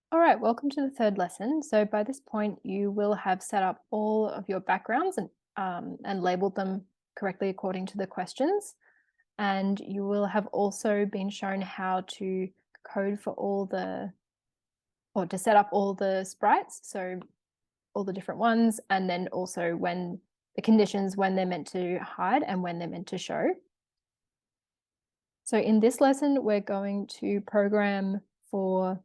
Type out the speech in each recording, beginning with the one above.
All right, welcome to the third lesson. So by this point, you will have set up all of your backgrounds and labeled them correctly according to the questions. And you will have also been shown how to code for or to set up all the sprites, so all the different ones, and then also when the conditions when they're meant to hide and when they're meant to show. So in this lesson, we're going to program for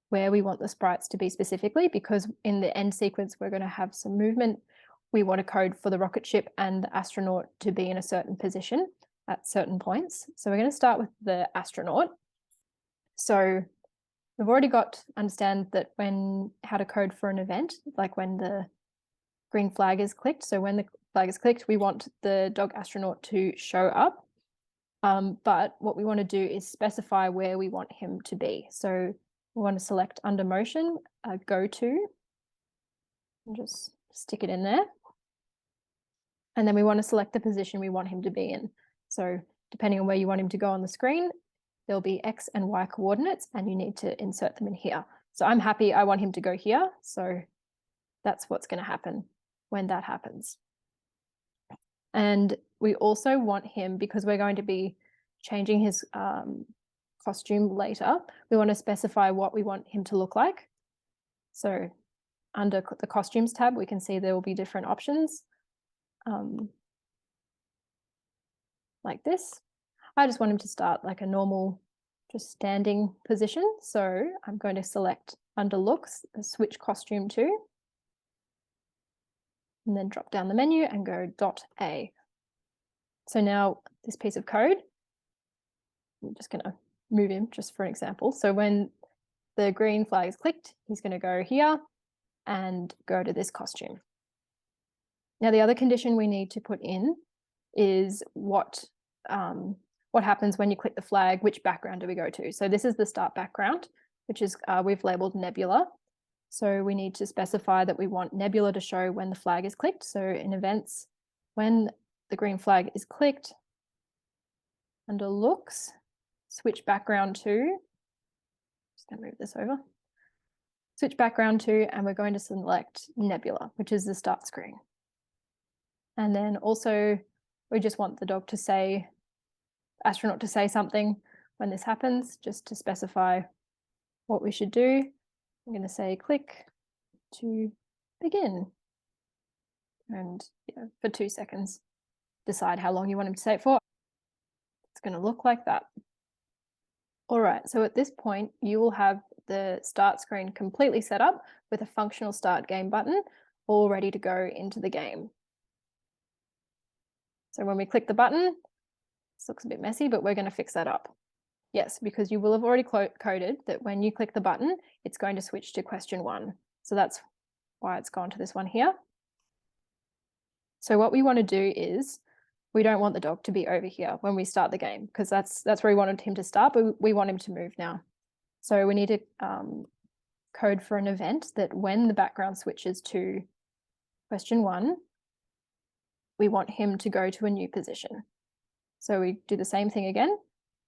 where we want the sprites to be specifically, because in the end sequence, we're going to have some movement. We want to code for the rocket ship and the astronaut to be in a certain position at certain points. So we're going to start with the astronaut. So we've already understand that how to code for an event, like when the green flag is clicked. So when the flag is clicked, we want the dog astronaut to show up. But what we want to do is specify where we want him to be. So we want to select under motion, go to, and just stick it in there. And then we want to select the position we want him to be in. So depending on where you want him to go on the screen, there'll be X and Y coordinates, and you need to insert them in here. So I'm happy I want him to go here. So that's what's going to happen when that happens. And we also want him, because we're going to be changing his costume later, we want to specify what we want him to look like. So under the costumes tab, we can see there will be different options like this. I just want him to start like a normal, just standing position. So I'm going to select under looks, switch costume to, and then drop down the menu and go .A. So now this piece of code, I'm just going to move him just for an example. So when the green flag is clicked, he's going to go here and go to this costume. Now, the other condition we need to put in is what happens when you click the flag, which background do we go to? So this is the start background, which is we've labeled nebula. So we need to specify that we want nebula to show when the flag is clicked. So in events, when the green flag is clicked, under looks, switch background to, just going to move this over, switch background to, and we're going to select nebula, which is the start screen. And then also we just want the dog to say, astronaut to say something when this happens, just to specify what we should do. I'm going to say click to begin. And for 2 seconds, decide how long you want him to say it for. It's going to look like that. All right, so at this point, you will have the start screen completely set up with a functional start game button, all ready to go into the game. So when we click the button, this looks a bit messy, but we're going to fix that up. Yes, because you will have already coded that when you click the button, it's going to switch to question 1. So that's why it's gone to this one here. So what we want to do is, we don't want the dog to be over here when we start the game, because that's where we wanted him to start, but we want him to move now. So we need to code for an event that when the background switches to question 1, we want him to go to a new position. So we do the same thing again,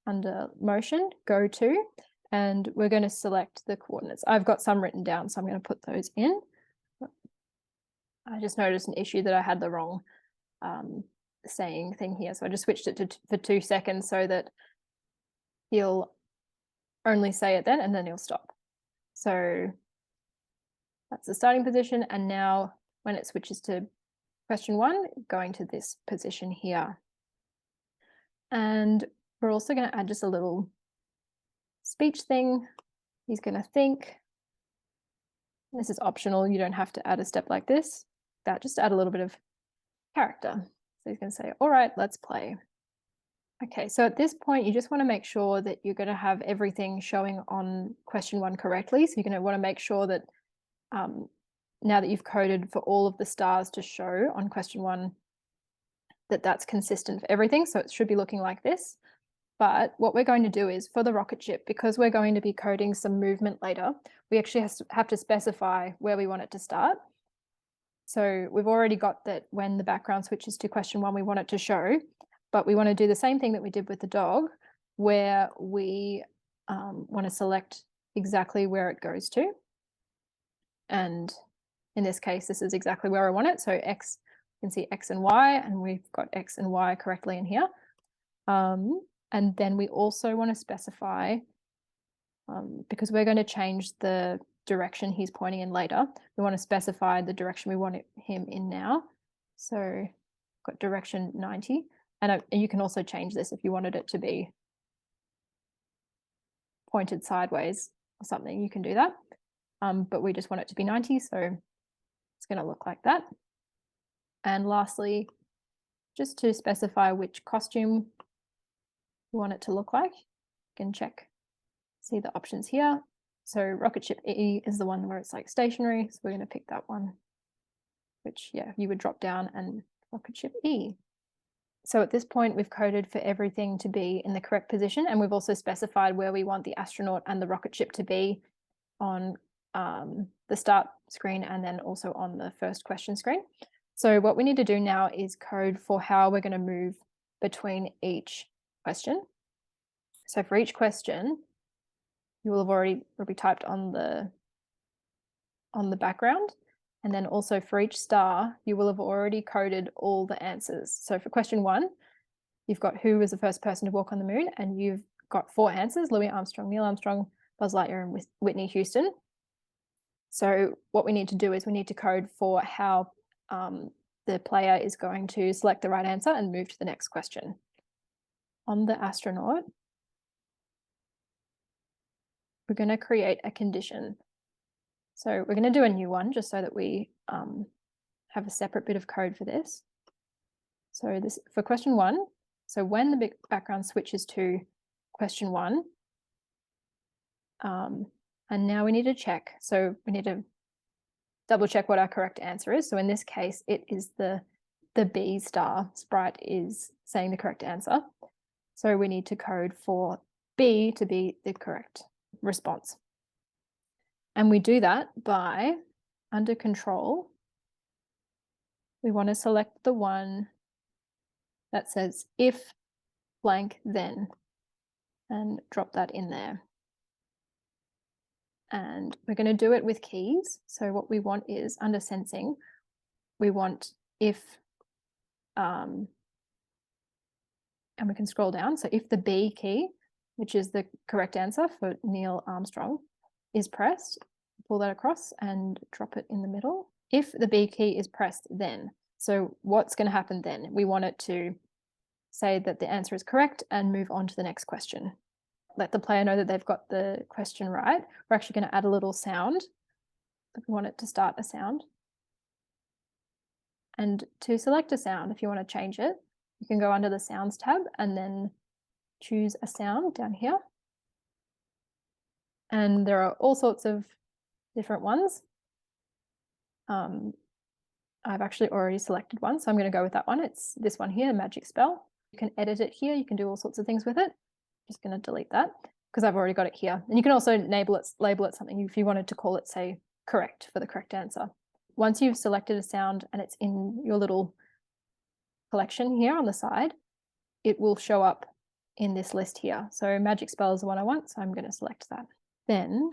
under motion, go to, and we're going to select the coordinates. I've got some written down, so I'm going to put those in. I just noticed an issue that I had the wrong saying thing here. So I just switched it for 2 seconds so that he'll only say it then, and then he'll stop. So that's the starting position. And now when it switches to question 1, going to this position here. And we're also going to add just a little speech thing. He's going to think. This is optional. You don't have to add a step like this. Just add a little bit of character. So he's going to say, all right, let's play. Okay, so at this point, you just want to make sure that you're going to have everything showing on question 1 correctly. So you're going to want to make sure that now that you've coded for all of the stars to show on question 1, that's consistent for everything. So it should be looking like this. But what we're going to do is, for the rocket ship, because we're going to be coding some movement later, we actually have to specify where we want it to start. So we've already got that when the background switches to question 1, we want it to show, but we want to do the same thing that we did with the dog, where we want to select exactly where it goes to. And in this case, this is exactly where I want it. So X, you can see X and Y, and we've got X and Y correctly in here. And then we also want to specify, because we're going to change the direction he's pointing in later, we want to specify the direction we want him in now. So got direction 90. And you can also change this if you wanted it to be pointed sideways or something, you can do that. But we just want it to be 90, so it's going to look like that. And lastly, just to specify which costume you want it to look like, you can check, see the options here. So rocket ship E is the one where it's like stationary, so we're going to pick that one, which, yeah, you would drop down and rocket ship E. So at this point, we've coded for everything to be in the correct position, and we've also specified where we want the astronaut and the rocket ship to be on the start screen and then also on the first question screen. So what we need to do now is code for how we're going to move between each question. So for each question, you will have already typed on the background. And then also for each star, you will have already coded all the answers. So for question 1, you've got who was the first person to walk on the moon, and you've got 4 answers: Louis Armstrong, Neil Armstrong, Buzz Lightyear, and Whitney Houston. So what we need to do is we need to code for how the player is going to select the right answer and move to the next question. On the astronaut, we're going to create a condition. So we're going to do a new one just so that we have a separate bit of code for this. So this for question 1, so when the background switches to question 1, and now we need to check. So we need to double check what our correct answer is. So in this case, it is the B star sprite is saying the correct answer. So we need to code for B to be the correct response. And we do that by, under control, we want to select the one that says if blank then, and drop that in there. And we're going to do it with keys. So what we want is, under sensing, we want if, and we can scroll down. So if the B key, which is the correct answer for Neil Armstrong, is pressed, pull that across and drop it in the middle. If the B key is pressed, then. So what's going to happen then? We want it to say that the answer is correct and move on to the next question. Let the player know that they've got the question right. We're actually going to add a little sound. We want it to start a sound. And to select a sound, if you want to change it, you can go under the sounds tab and then choose a sound down here. And there are all sorts of different ones. I've actually already selected one, so I'm going to go with that one. It's this one here, magic spell. You can edit it here. You can do all sorts of things with it. Just going to delete that because I've already got it here. And you can also label it something if you wanted to call it, say, correct for the correct answer. Once you've selected a sound and it's in your little collection here on the side, it will show up in this list here. So magic spell is the one I want, so I'm going to select that. Then,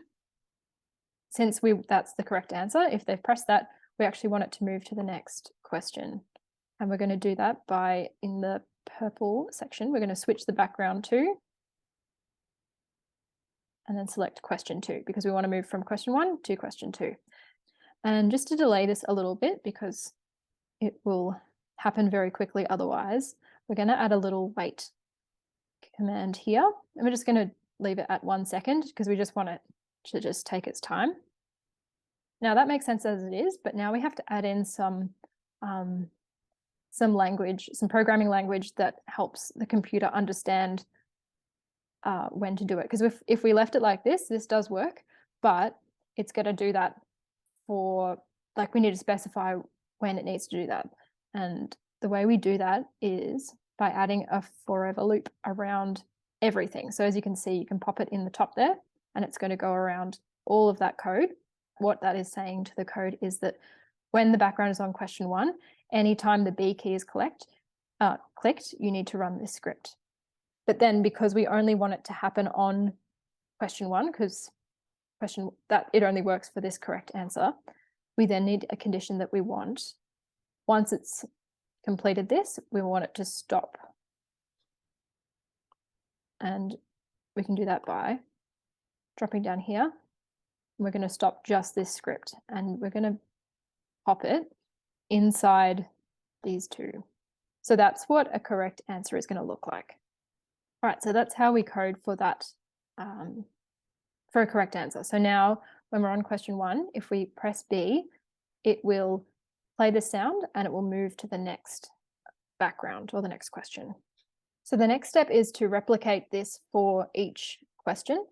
since that's the correct answer, if they've pressed that, we actually want it to move to the next question. And we're going to do that by, in the purple section, we're going to switch the background to, and then select question 2, because we want to move from question 1 to question 2. And just to delay this a little bit, because it will happen very quickly otherwise, we're going to add a little wait command here. And we're just going to leave it at 1 second because we just want it to just take its time. Now that makes sense as it is, but now we have to add in some language, some programming language that helps the computer understand when to do it. Because if we left it like this does work, but it's going to do that for, like, we need to specify when it needs to do that. And the way we do that is by adding a forever loop around everything. So as you can see, you can pop it in the top there, and it's going to go around all of that code. What that is saying to the code is that when the background is on question 1, anytime the B key is clicked, you need to run this script. But then because we only want it to happen on question 1, because question that it only works for this correct answer, we then need a condition that we want. Once it's completed this, we want it to stop. And we can do that by dropping down here. We're going to stop just this script, and we're going to pop it inside these two. So that's what a correct answer is going to look like. All right, so that's how we code for that, for a correct answer. So now when we're on question 1, if we press B, it will play the sound and it will move to the next background or the next question. So the next step is to replicate this for each question,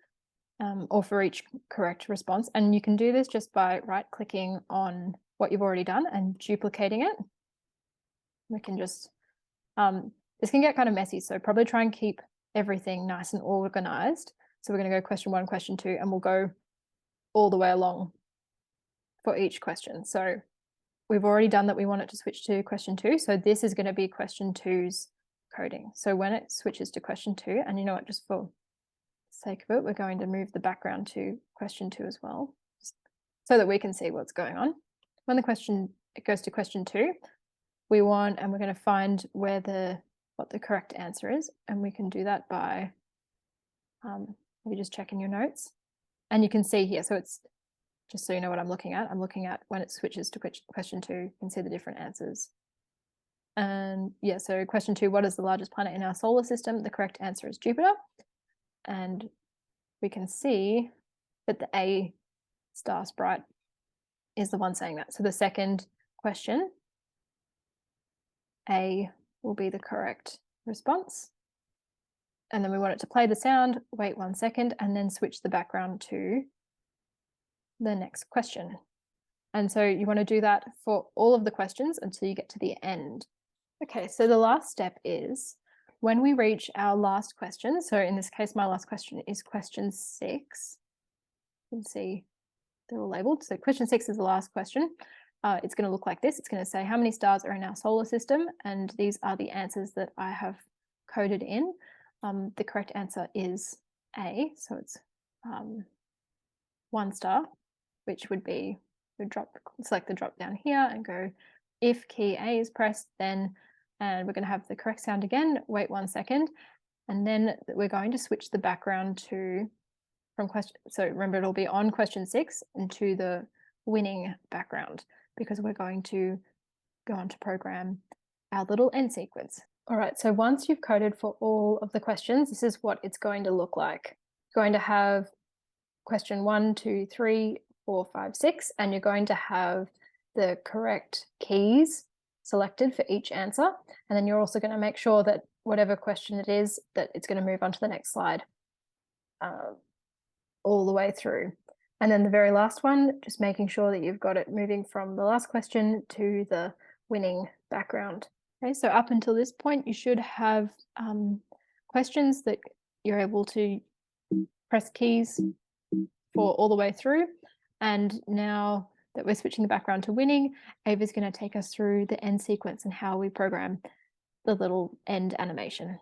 or for each correct response. And you can do this just by right-clicking on what you've already done and duplicating it. We can just, this can get kind of messy, so probably try and keep everything nice and organized. So we're going to go question 1, question 2, and we'll go all the way along for each question. So we've already done that we want it to switch to question 2. So this is going to be question 2's coding. So when it switches to question 2, and you know what, just for sake of it, we're going to move the background to question 2 as well, so that we can see what's going on. When it goes to question 2, we want, and we're going to find where what the correct answer is, and we can do that by maybe just checking your notes, and you can see here. So it's just so you know what I'm looking at. I'm looking at when it switches to question 2. You can see the different answers. And yeah, so question 2, what is the largest planet in our solar system? The correct answer is Jupiter. And we can see that the A star sprite is the one saying that. So the second question, A will be the correct response. And then we want it to play the sound, wait 1 second, and then switch the background to the next question. And so you want to do that for all of the questions until you get to the end. Okay, so the last step is when we reach our last question. So in this case, my last question is question 6. You can see they're all labeled. So question 6 is the last question. It's going to look like this. It's going to say how many stars are in our solar system, and these are the answers that I have coded in. The correct answer is A, so it's 1 star, which would be, select the drop down here and go, if key A is pressed, then, and we're going to have the correct sound again, wait 1 second, and then we're going to switch the background to, from question, so remember it'll be on question 6 and to the winning background, because we're going to go on to program our little end sequence. All right, so once you've coded for all of the questions, this is what it's going to look like. You're going to have question 1, 2, 3, 4, 5, 6, and you're going to have the correct keys selected for each answer. And then you're also going to make sure that whatever question it is, that it's going to move on to the next slide all the way through. And then the very last one, just making sure that you've got it moving from the last question to the winning background. Okay, so up until this point, you should have questions that you're able to press keys for all the way through. And now that we're switching the background to winning, Ava's going to take us through the end sequence and how we program the little end animation.